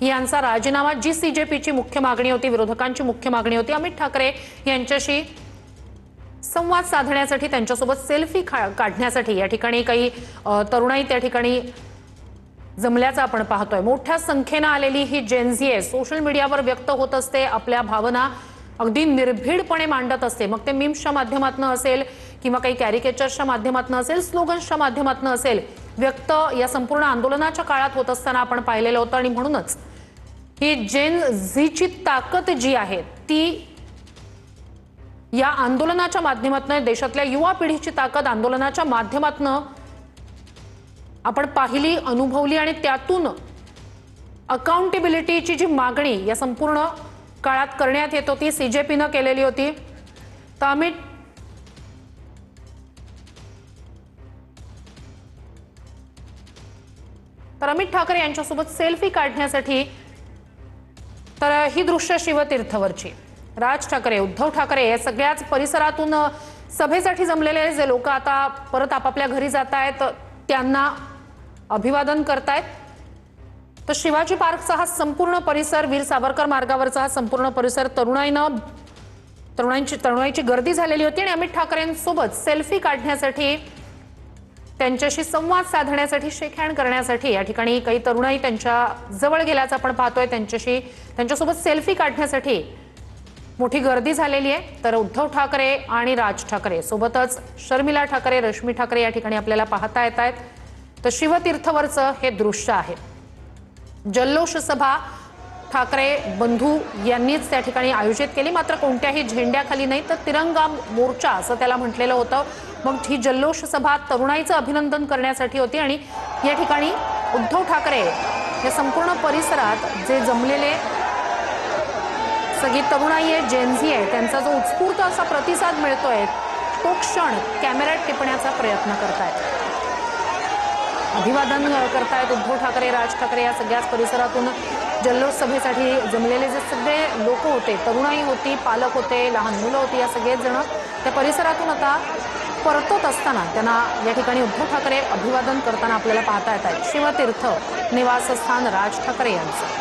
यांचा राजीनामा जी सीजेपीची मुख्य मागणी होती, विरोधकांची मुख्य मागणी होती, अमित ठाकरे यांच्याशी संवाद साधण्यासाठी, त्यांच्यासोबत सेल्फी काढण्यासाठी या ठिकाणी काही तरुणाई त्या ठिकाणी जमल्याचं आपण पाहतोय। मोठ्या संख्येने आलेली ही जेनझी आहे, सोशल मीडियावर व्यक्त होत असते, आपल्या भावना अगदी निर्भीडपणे मांडत असते। मग ते मीम्सच्या माध्यमातून असेल किंवा काही कॅरिकेचर्सच्या माध्यमातून असेल, स्लोगन्सच्या माध्यमातून असेल, व्यक्त या संपूर्ण आंदोलनाच्या काळात होत असताना आपण पाहिलेलं होतं। आणि म्हणूनच ही जेन झीची ताकद जी आहे ती या आंदोलनाच्या माध्यमातून, देशातल्या युवा पिढीची ताकद आंदोलनाच्या माध्यमातून आपण पाहिली, अनुभवली आणि त्यातून अकाउंटेबिलिटीची जी मागणी या संपूर्ण काळात करण्यात येत होती, सीजेपीनं केलेली होती। तर अमित ठाकरे यांच्यासोबत सेल्फी काढण्यासाठी तर ही दृश्य शिवतीर्थवरची, राज ठाकरे, उद्धव ठाकरे या सगळ्याच परिसरातून सभेसाठी जमलेले जे लोक आता परत आपापल्या घरी जात आहेत त्यांना अभिवादन करतायत। तर शिवाजी पार्कचा हा संपूर्ण परिसर, वीर सावरकर मार्गावरचा हा संपूर्ण परिसर तरुणाईची गर्दी झालेली होती आणि अमित ठाकरेंसोबत सेल्फी काढण्यासाठी, त्यांच्याशी संवाद साधण्यासाठी, शेक हँड करण्यासाठी या ठिकाणी काही तरुणाई त्यांच्या जवळ गेल्याचं आपण पाहतोय। त्यांच्यासोबत सेल्फी काढण्यासाठी मोठी गर्दी झालेली आहे। तर उद्धव ठाकरे आणि राज ठाकरे सोबतच शर्मिला ठाकरे, रश्मी ठाकरे या ठिकाणी आपल्याला पाहता येत आहेत। तर शिवतीर्थवरचं हे दृश्य आहे। जल्लोष सभा ठाकरे बंधू यांनीच त्या ठिकाणी आयोजित केली, मात्र कोणत्याही झेंड्याखाली नाही, तर तिरंगा मोर्चा असं त्याला म्हटलेलं होतं। मग ही जल्लोष सभा तरुणाईचं अभिनंदन करण्यासाठी होती आणि या ठिकाणी उद्धव ठाकरे या संपूर्ण परिसरात जे जमलेले सगळी तरुणाई आहे, जेनझी आहे, त्यांचा जो उत्स्फूर्त असा प्रतिसाद मिळतोय तो क्षण कॅमेऱ्यात टिपण्याचा प्रयत्न करतायत, अभिवादन करतायत उद्धव ठाकरे, राज ठाकरे या सगळ्याच परिसरातून जल्लोष सभेसाठी जमलेले जे सगळे लोक होते, तरुणाई होती, पालक होते, लहान मुलं होती, या सगळेच जण त्या परिसरातून आता परतत असताना त्यांना या ठिकाणी उद्धव ठाकरे अभिवादन करताना आपल्याला पाहता येत आहेत। शिवतीर्थ निवासस्थान राज ठाकरे यांचं।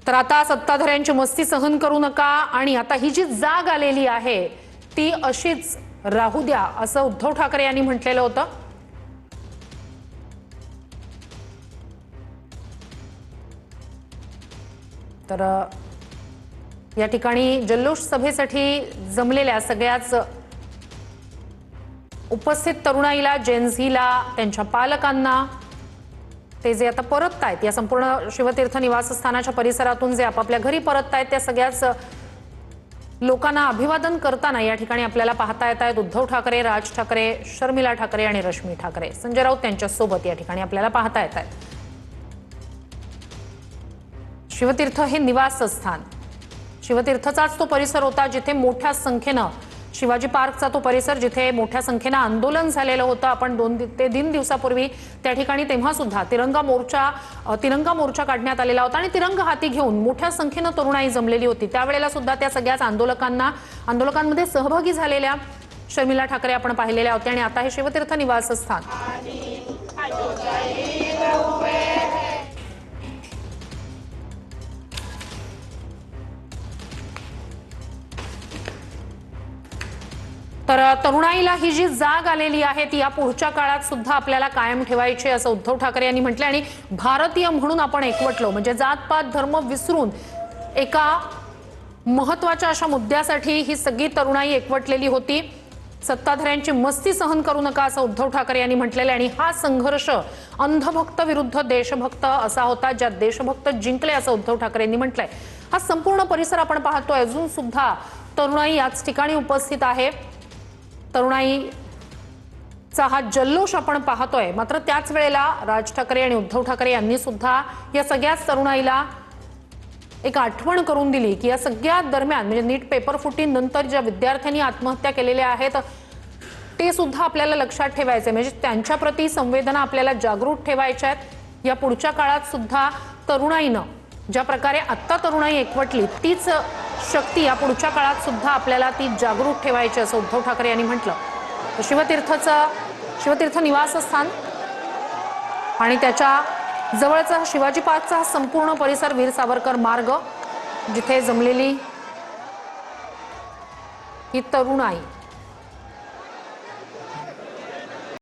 तर आता सत्ताधाऱ्यांची मस्ती सहन करू नका आणि आता ही जी जाग आलेली आहे ती अशीच राहू द्या असं उद्धव ठाकरे यांनी म्हटलेलं होतं। तर या ठिकाणी जल्लोष सभेसाठी जमलेल्या सगळ्याच उपस्थित तरुणाईला, जेनझीला, त्यांच्या पालकांना, ते जे आता परततायत या संपूर्ण शिवतीर्थ निवासस्थानाच्या परिसरातून जे आपापल्या घरी परततायत त्या सगळ्याच लोकांना अभिवादन करताना या ठिकाणी आपल्याला पाहता येत आहेत उद्धव ठाकरे, राज ठाकरे, शर्मिला ठाकरे आणि रश्मी ठाकरे, संजय राऊत त्यांच्या सोबत या ठिकाणी आपल्याला पाहता येत आहेत। शिवतीर्थ हे निवासस्थान, शिवतीर्थचाच तो परिसर होता जिथे मोठ्या संख्येनं, शिवाजी पार्कचा तो परिसर जिथे मोठ्या संख्येनं आंदोलन झालेलं होतं। आपण 2 ते 3 दिवसापूर्वी त्या ठिकाणी तेव्हा सुद्धा तिरंगा मोर्चा काढण्यात आलेला होता आणि तिरंगा हाती घेऊन मोठ्या संख्येनं तरुणाई जमलेली होती। त्यावेळेला सुद्धा त्या सगळ्याच आंदोलकांमध्ये सहभागी झालेल्या शर्मिला ठाकरे आपण पाहिलेल्या होत्या आणि आता हे शिवतीर्थ निवासस्थान तर तरुणाईला ही जी जाग आलेली आहे ती या पुढच्या काळात सुद्धा आपल्याला कायम ठेवायची असं उद्धव ठाकरे यांनी म्हटलं आणि भारतीय म्हणून आपण एकवटलो, म्हणजे जात-पात धर्म विसरून एका महत्त्वाच्या अशा मुद्द्यासाठी ही सगळी तरुणाई एकवटलेली होती। सत्ताधाऱ्यांची मस्ती सहन करू नका असं उद्धव ठाकरे यांनी म्हटलेलं आणि हा संघर्ष अंधभक्त विरुद्ध देशभक्त असा होता, ज्यात देशभक्त जिंकले असं उद्धव ठाकरे यांनी म्हटलंय। हा संपूर्ण परिसर आपण पाहतोय, अजून सुद्धा तरुणाई याच ठिकाणी उपस्थित आहे। तरुणाईचा हा जल्लोष आपण पाहतोय, मात्र त्याच वेळेला राज ठाकरे आणि उद्धव ठाकरे यांनी सुद्धा या सगळ्याच तरुणाईला एक आठवण करून दिली की या सगळ्या दरम्यान, म्हणजे नीट पेपर फुटीनंतर ज्या विद्यार्थ्यांनी आत्महत्या केलेल्या आहेत ते सुद्धा आपल्याला लक्षात ठेवायचे, म्हणजे त्यांच्या प्रती संवेदना आपल्याला जागृत ठेवायच्या आहेत। या पुढच्या काळात सुद्धा तरुणाईनं ज्या प्रकारे आत्ता तरुणाई एकवटली तीच शक्ती या पुढच्या काळात सुद्धा आपल्याला ती जागरूक ठेवायची असं उद्धव ठाकरे यांनी म्हटलं। शिवतीर्थ निवासस्थान आणि त्याच्या जवळचा शिवाजी पार्कचा हा संपूर्ण परिसर वीर सावरकर मार्ग जिथे जमलेली ही तरुणाई